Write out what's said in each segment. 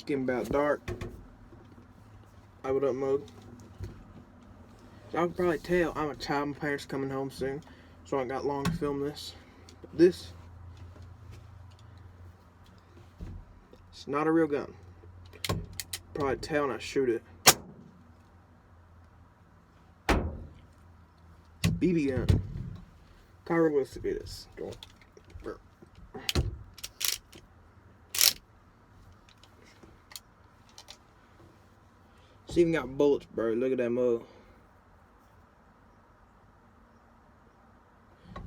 getting about dark. I would up mode. Y'all can probably tell I'm a child. My parents coming home soon, so I ain't got long to film this. But this, it's not a real gun. Probably tell when I shoot it. It's a BB gun. How realistic it is. It's even got bullets, bro. Look at that mug.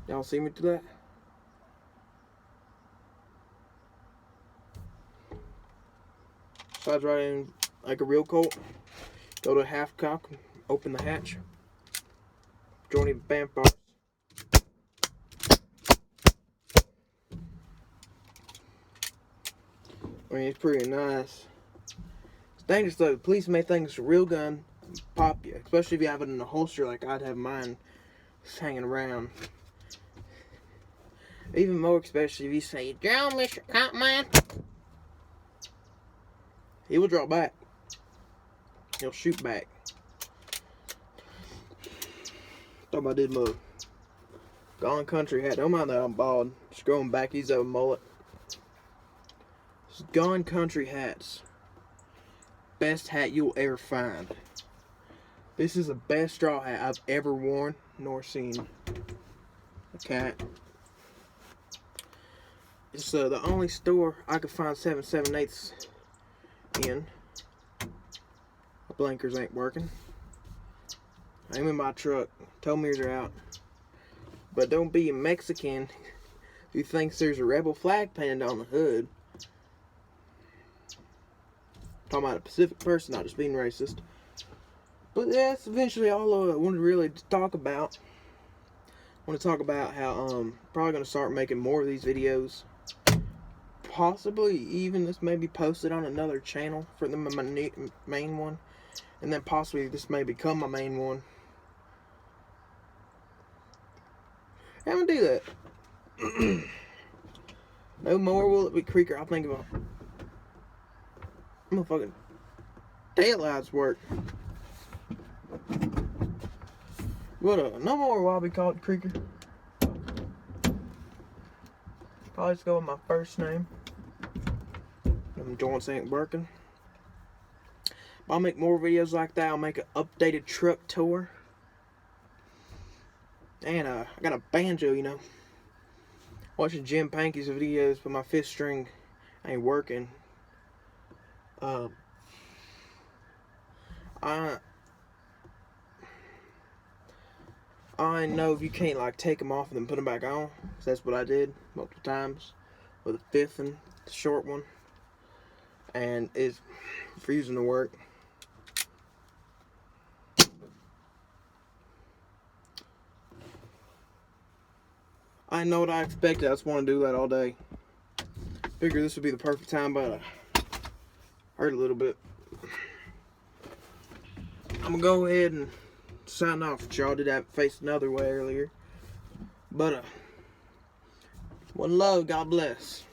Y'all see me through that? Slides right in like a real Colt. Go to half cock, open the hatch. Join the band parts. I mean, it's pretty nice. It's dangerous though. The police may think it's a real gun and pop you, especially if you have it in a holster like I'd have mine just hanging around. Even more especially if you say, "Down, Mr. Cop Man." He will draw back. He'll shoot back. Thought I did move. Gone country hat. Don't mind that I'm bald. Just growing back. He's a mullet. Gone country hats. Best hat you'll ever find. This is the best straw hat I've ever worn nor seen. A cat. It's the only store I could find 7/7/8 in. My blinkers ain't working. I'm in my truck. Tow mirrors are out. But don't be a Mexican who thinks there's a rebel flag painted on the hood. Talking about a Pacific person, not just being racist. But that's eventually all I wanted to really talk about. I want to talk about how probably going to start making more of these videos. Possibly even this may be posted on another channel for my main one. And then possibly this may become my main one. I'm going to do that. No more will it be creaker. I'll think about motherfucking taillights work. But no more will I be called creaker. Probably just go with my first name. Them joints ain't working. I'll make more videos like that. I'll make an updated truck tour. And I got a banjo, you know. Watching Jim Pankey's videos, but my 5th string ain't working. I know if you can't like take them off and then put them back on. So that's what I did multiple times with the 5th and the short one, and it's refusing to work. I know what I expected. I just want to do that all day. Figured this would be the perfect time, but I hurt a little bit. I'm gonna go ahead and sign off. Y'all did have it faced another way earlier, but one love. God bless.